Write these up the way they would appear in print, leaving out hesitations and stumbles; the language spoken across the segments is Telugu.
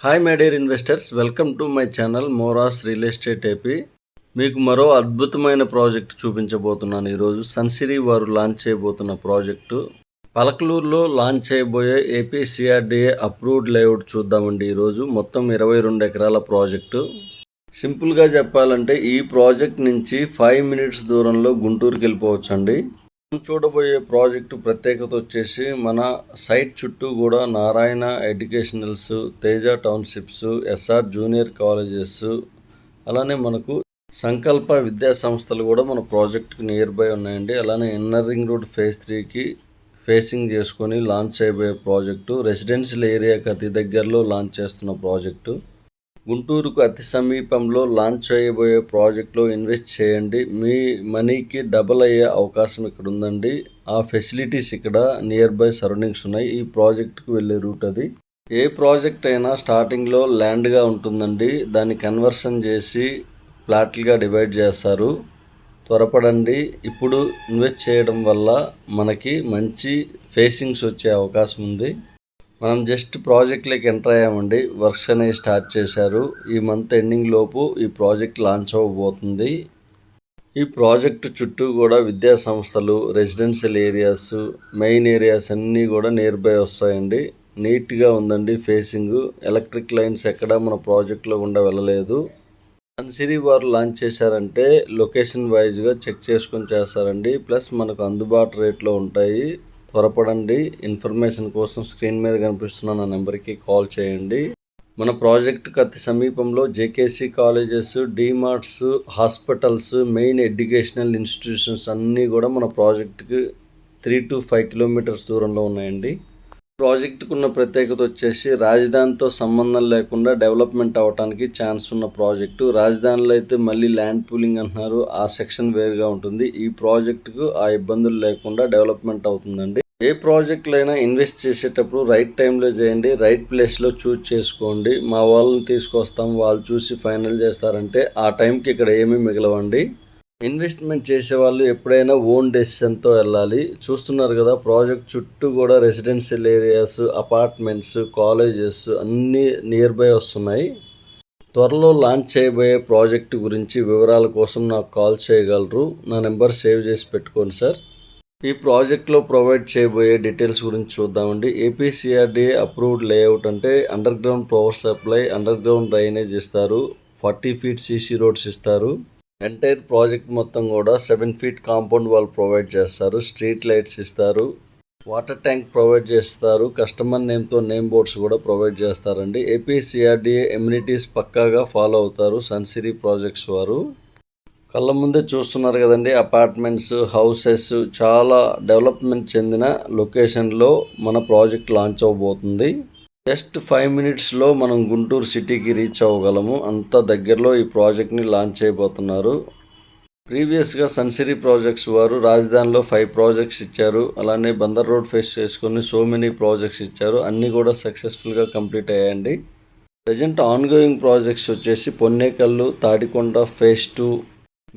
Hi my dear investors, welcome to my channel Moras real estate AP. మీకు మరో అద్భుతమైన ప్రాజెక్ట్ చూపించబోతున్నాను. ఈరోజు సన్సిరీ వారు లాంచ్ చేయబోతున్న ప్రాజెక్టు పలకలూరులో లాంచ్ చేయబోయే ఏపీ సిఆర్డిఏ అప్రూవ్డ్ లేఅవుట్ చూద్దామండి. ఈరోజు మొత్తం 22 ఎకరాల ప్రాజెక్టు. సింపుల్గా చెప్పాలంటే ఈ ప్రాజెక్ట్ నుంచి 5 మినిట్స్ దూరంలో గుంటూరుకి వెళ్ళిపోవచ్చు అండి. చూడబోయే ప్రాజెక్టు ప్రత్యేకత వచ్చేసి మన సైట్ చుట్టూ కూడా Narayana educationals, Teja townships, SR junior colleges, అలానే మనకు సంకల్ప విద్యా సంస్థలు కూడా మన ప్రాజెక్టుకి నియర్ బై ఉన్నాయండి. అలానే ఇన్నర్ రింగ్ రోడ్ ఫేజ్ 3కి ఫేసింగ్ చేసుకొని లాంచ్ చేయబోయే ప్రాజెక్టు, రెసిడెన్షియల్ ఏరియాకి అతి దగ్గరలో లాంచ్ చేస్తున్న ప్రాజెక్టు. గుంటూరుకు అతి సమీపంలో లాంచ్ చేయబోయే ప్రాజెక్టులో ఇన్వెస్ట్ చేయండి, మీ మనీకి డబల్ అయ్యే అవకాశం ఇక్కడ ఉందండి. ఆ ఫెసిలిటీస్ ఇక్కడ నియర్ బై సరౌండింగ్స్ ఉన్నాయి. ఈ ప్రాజెక్టుకు వెళ్ళే రూట్ అది. ఏ ప్రాజెక్ట్ అయినా స్టార్టింగ్లో ల్యాండ్గా ఉంటుందండి, దాన్ని కన్వర్షన్ చేసి ప్లాట్లుగా డివైడ్ చేస్తారు. త్వరపడండి, ఇప్పుడు ఇన్వెస్ట్ చేయడం వల్ల మనకి మంచి ఫేసింగ్స్ వచ్చే అవకాశం ఉంది. మనం జస్ట్ ప్రాజెక్ట్లోకి ఎంటర్ అయ్యామండి, వర్క్స్ అనేవి స్టార్ట్ చేశారు. ఈ మంత్ ఎండింగ్ లోపు ఈ ప్రాజెక్ట్ లాంచ్ అవ్వబోతుంది. ఈ ప్రాజెక్టు చుట్టూ కూడా విద్యా సంస్థలు, రెసిడెన్షియల్ ఏరియాస్, మెయిన్ ఏరియాస్ అన్నీ కూడా నియర్ బై వస్తాయండి. నీట్గా ఉందండి ఫేసింగ్. ఎలక్ట్రిక్ లైన్స్ ఎక్కడ మన ప్రాజెక్ట్లో గుండా వెళ్ళలేదు. సన్సిరీ వారు లాంచ్ చేశారంటే లొకేషన్ వైజ్గా చెక్ చేసుకొని చేస్తారండి. ప్లస్ మనకు అందుబాటు రేట్లో ఉంటాయి. త్వరపడండి, ఇన్ఫర్మేషన్ కోసం స్క్రీన్ మీద కనిపిస్తున్న నా నెంబర్కి కాల్ చేయండి. మన ప్రాజెక్టుకు అతి సమీపంలో JKC colleges, DMarts, hospitals, main educational institutions అన్నీ కూడా మన ప్రాజెక్టుకి 3 to 5 కిలోమీటర్స్ దూరంలో ఉన్నాయండి. ప్రాజెక్టుకు ఉన్న ప్రత్యేకత వచ్చేసి రాజధానితో సంబంధం లేకుండా డెవలప్మెంట్ అవ్వడానికి ఛాన్స్ ఉన్న ప్రాజెక్టు. రాజధానిలో అయితే మళ్ళీ ల్యాండ్ పూలింగ్ అంటున్నారు, ఆ సెక్షన్ వేరుగా ఉంటుంది. ఈ ప్రాజెక్టుకు ఆ ఇబ్బందులు లేకుండా డెవలప్మెంట్ అవుతుందండి. ఏ ప్రాజెక్టులో అయినా ఇన్వెస్ట్ చేసేటప్పుడు రైట్ టైంలో చేయండి, రైట్ ప్లేస్లో చూజ్ చేసుకోండి. మా వాళ్ళని తీసుకొస్తాం, వాళ్ళు చూసి ఫైనల్ చేస్తారంటే ఆ టైంకి ఇక్కడ ఏమీ మిగలవండి. ఇన్వెస్ట్మెంట్ చేసేవాళ్ళు ఎప్పుడైనా ఓన్ డెసిషన్తో వెళ్ళాలి. చూస్తున్నారు కదా, ప్రాజెక్ట్ చుట్టూ కూడా రెసిడెన్షియల్ ఏరియాస్, అపార్ట్మెంట్స్, కాలేజెస్ అన్నీ నియర్ బై వస్తున్నాయి. త్వరలో లాంచ్ చేయబోయే ప్రాజెక్టు గురించి వివరాల కోసం నాకు కాల్ చేయగలరు. నా నెంబర్ సేవ్ చేసి పెట్టుకోండి సార్. ఈ ప్రాజెక్ట్లో ప్రొవైడ్ చేయబోయే డీటెయిల్స్ గురించి చూద్దామండి. ఏపీసీఆర్డీఏ అప్రూవ్డ్ లేఅవుట్ అంటే under ground power supply, under ground drainage ఇస్తారు, 40 feet సీసీ రోడ్స్ ఇస్తారు. ఎంటైర్ ప్రాజెక్ట్ మొత్తం కూడా 7 feet కాంపౌండ్ వాల్ ప్రొవైడ్ చేస్తారు. స్ట్రీట్ లైట్స్ ఇస్తారు, వాటర్ ట్యాంక్ ప్రొవైడ్ చేస్తారు, కస్టమర్ నేమ్తో నేమ్ బోర్డ్స్ కూడా ప్రొవైడ్ చేస్తారండి. ఏపీసీఆర్డీఏ ఎమ్యూనిటీస్ పక్కాగా ఫాలో అవుతారు సన్సిరీ ప్రాజెక్ట్స్ వారు. కళ్ళ ముందే చూస్తున్నారు కదండి, అపార్ట్మెంట్స్, హౌసెస్, చాలా డెవలప్మెంట్ చెందిన లొకేషన్లో మన ప్రాజెక్ట్ లాంచ్ అవ్వబోతుంది. జస్ట్ 5 మినిట్స్లో మనం గుంటూరు సిటీకి రీచ్ అవ్వగలము, అంత దగ్గరలో ఈ ప్రాజెక్ట్ని లాంచ్ చేయబోతున్నారు. ప్రీవియస్గా సన్సిరీ ప్రాజెక్ట్స్ వారు రాజధానిలో 5 ప్రాజెక్ట్స్ ఇచ్చారు. అలానే బందర్ రోడ్ ఫేస్ చేసుకొని సో మెనీ ప్రాజెక్ట్స్ ఇచ్చారు. అన్నీ కూడా సక్సెస్ఫుల్గా కంప్లీట్ అయ్యాయండి. ప్రజెంట్ ఆన్గోయింగ్ ప్రాజెక్ట్స్ వచ్చేసి Ponnekallu, Tadikonda phase 2,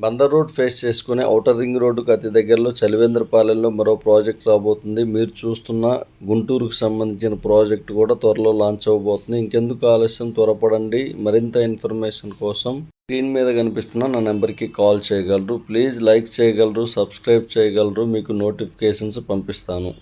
Bandar road face చేసుకునే ఔటర్ రింగ్ రోడ్డుకు అతి దగ్గరలో చలివేంద్రపాలెంలో మరో ప్రాజెక్ట్ రాబోతుంది. మీరు చూస్తున్న గుంటూరుకు సంబంధించిన ప్రాజెక్ట్ కూడా త్వరలో లాంచ్ అవ్వబోతుంది. ఇంకెందుకు ఆలస్యం, త్వరపడండి. మరింత ఇన్ఫర్మేషన్ కోసం స్క్రీన్ మీద కనిపిస్తున్న నా నెంబర్కి కాల్ చేయగలరు. ప్లీజ్ లైక్ చేయగలరు, సబ్స్క్రైబ్ చేయగలరు, మీకు నోటిఫికేషన్స్ పంపిస్తాను.